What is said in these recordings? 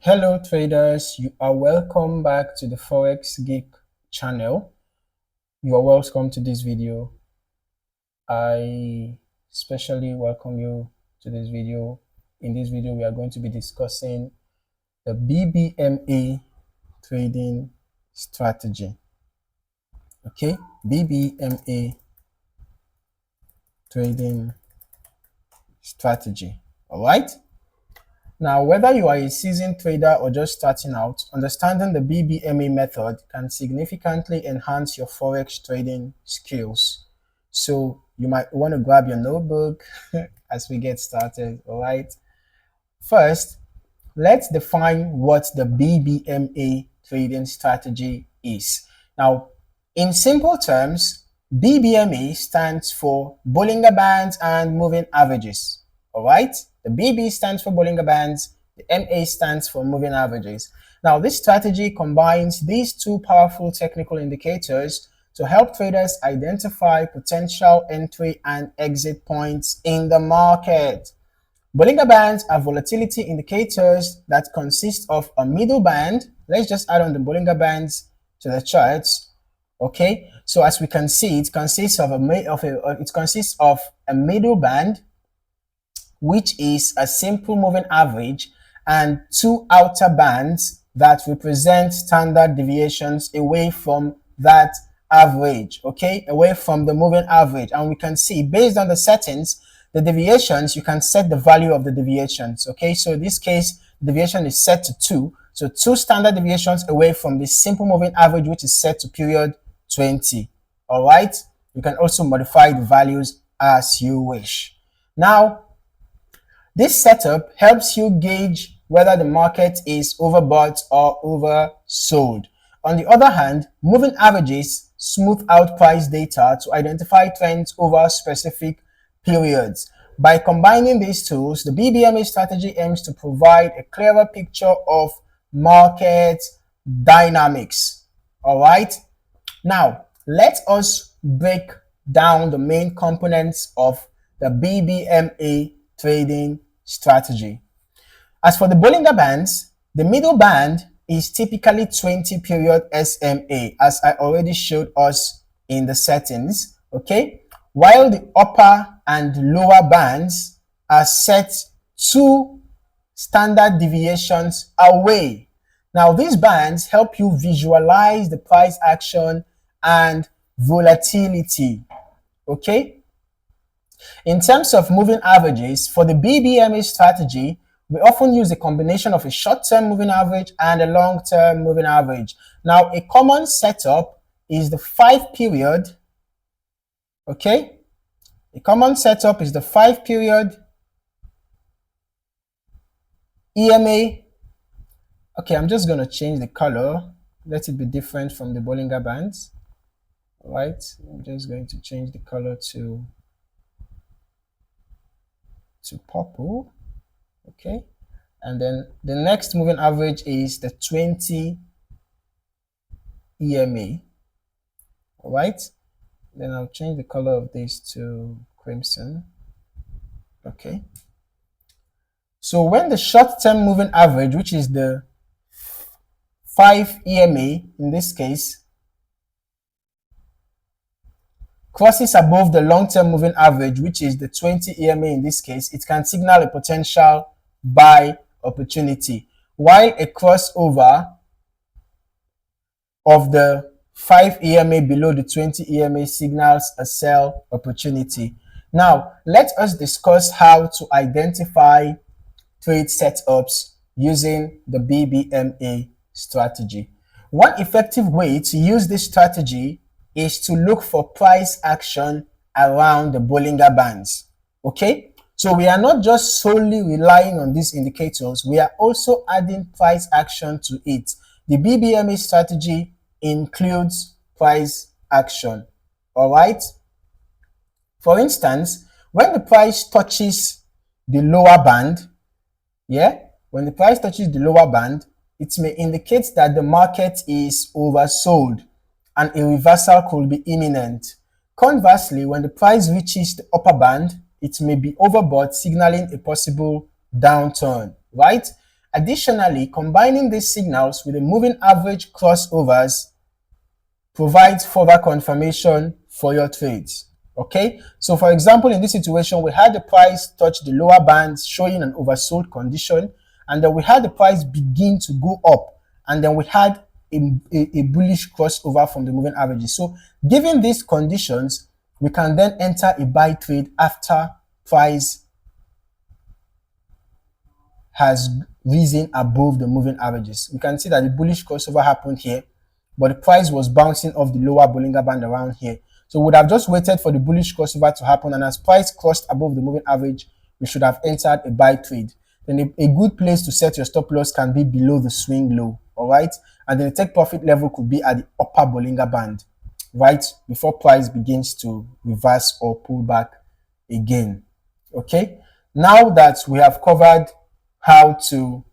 Hello traders, you are welcome back to the Forex Geek channel. You are welcome to this video. I especially welcome you to this video. In this video, we are going to be discussing the BBMA trading strategy. Okay, BBMA trading strategy. All right. Now, whether you are a seasoned trader or just starting out, understanding the BBMA method can significantly enhance your Forex trading skills. So you might want to grab your notebook as we get started, all right? First, let's define what the BBMA trading strategy is. Now, in simple terms, BBMA stands for Bollinger Bands and Moving Averages. All right, the BB stands for Bollinger Bands, the MA stands for Moving Averages. Now, this strategy combines these two powerful technical indicators to help traders identify potential entry and exit points in the market. Bollinger Bands are volatility indicators that consist of a middle band. Let's just add on the Bollinger Bands to the charts. Okay, so as we can see, it consists of a middle band, which is a simple moving average, and two outer bands that represent standard deviations away from that average, okay, away from the moving average. And we can see, based on the settings, the deviations, you can set the value of the deviations, okay. So in this case, deviation is set to 2, so 2 standard deviations away from the simple moving average, which is set to period 20. All right, you can also modify the values as you wish. Now, this setup helps you gauge whether the market is overbought or oversold. On the other hand, moving averages smooth out price data to identify trends over specific periods. By combining these tools, the BBMA strategy aims to provide a clearer picture of market dynamics. All right. Now, let us break down the main components of the BBMA trading strategy. As for the Bollinger Bands, the middle band is typically 20 period SMA, as I already showed us in the settings, okay? While the upper and lower bands are set 2 standard deviations away. Now, these bands help you visualize the price action and volatility, okay? In terms of moving averages, for the BBMA strategy, we often use a combination of a short-term moving average and a long-term moving average. Now, a common setup is the 5-period, okay? A common setup is the 5-period EMA. Okay, I'm just going to change the color. Let it be different from the Bollinger Bands. All right, I'm just going to change the color to purple. Okay, and then the next moving average is the 20 EMA. All right, then I'll change the color of this to crimson. Okay, so when the short-term moving average, which is the 5 EMA in this case, crosses above the long-term moving average, which is the 20 EMA in this case, it can signal a potential buy opportunity, while a crossover of the 5 EMA below the 20 EMA signals a sell opportunity. Now, let us discuss how to identify trade setups using the BBMA strategy. One effective way to use this strategy is to look for price action around the Bollinger Bands, okay? So we are not just solely relying on these indicators, we are also adding price action to it. The BBMA strategy includes price action, all right? For instance, when the price touches the lower band, when the price touches the lower band, it may indicate that the market is oversold and a reversal could be imminent. Conversely, when the price reaches the upper band, it may be overbought, signaling a possible downturn, right? Additionally, combining these signals with the moving average crossovers provides further confirmation for your trades. Okay, so for example, in this situation, we had the price touch the lower band showing an oversold condition, and then we had the price begin to go up, and then we had a bullish crossover from the moving averages. So given these conditions, we can then enter a buy trade after price has risen above the moving averages. We can see that the bullish crossover happened here, but the price was bouncing off the lower Bollinger band around here. So we would have just waited for the bullish crossover to happen, and as price crossed above the moving average, we should have entered a buy trade. Then a good place to set your stop loss can be below the swing low, all right? And then the take profit level could be at the upper Bollinger band, right? Before price begins to reverse or pull back again, okay? Now that we have covered how to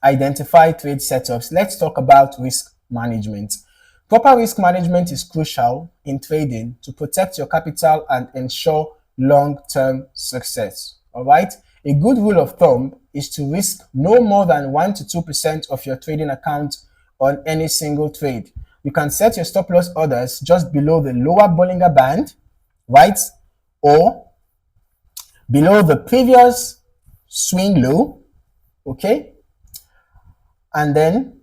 identify trade setups, let's talk about risk management. Proper risk management is crucial in trading to protect your capital and ensure long-term success. All right. A good rule of thumb is to risk no more than 1 to 2% of your trading account on any single trade. You can set your stop loss orders just below the lower Bollinger band, right? Or below the previous swing low, okay? And then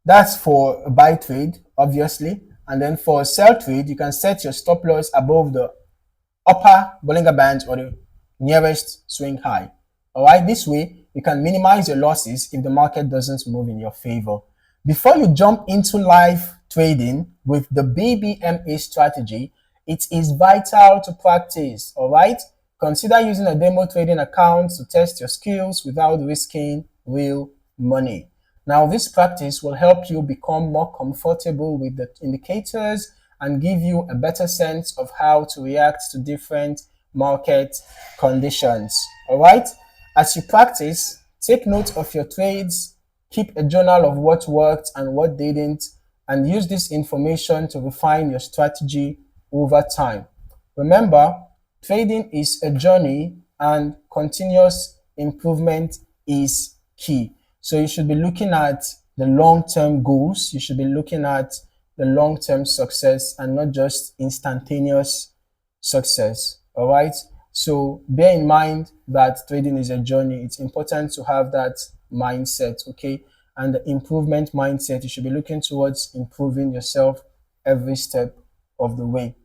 that's for a buy trade, obviously. And then for a sell trade, you can set your stop loss above the upper Bollinger band or the nearest swing high. All right, this way you can minimize your losses if the market doesn't move in your favor. Before you jump into live trading with the BBMA strategy, it is vital to practice. All right, consider using a demo trading account to test your skills without risking real money. Now, this practice will help you become more comfortable with the indicators and give you a better sense of how to react to different market conditions. All right? As you practice, take note of your trades, keep a journal of what worked and what didn't, and use this information to refine your strategy over time. Remember, trading is a journey and continuous improvement is key. So you should be looking at the long-term goals. You should be looking at the long-term success and not just instantaneous success. All right. So bear in mind that trading is a journey. It's important to have that mindset. Okay. And the improvement mindset, you should be looking towards improving yourself every step of the way.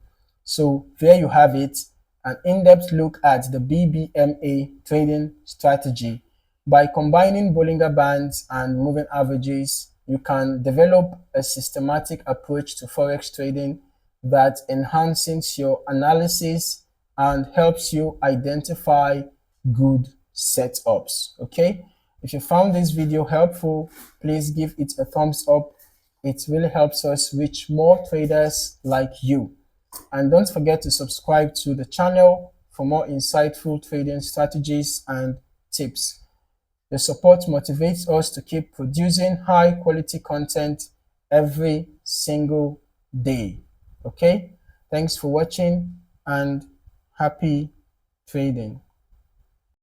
So there you have it, an in-depth look at the BBMA trading strategy. By combining Bollinger bands and moving averages, you can develop a systematic approach to Forex trading that enhances your analysis and helps you identify good setups. Okay? If you found this video helpful, please give it a thumbs up. It really helps us reach more traders like you. And don't forget to subscribe to the channel for more insightful trading strategies and tips. The support motivates us to keep producing high quality content every single day. Okay? Thanks for watching and happy trading.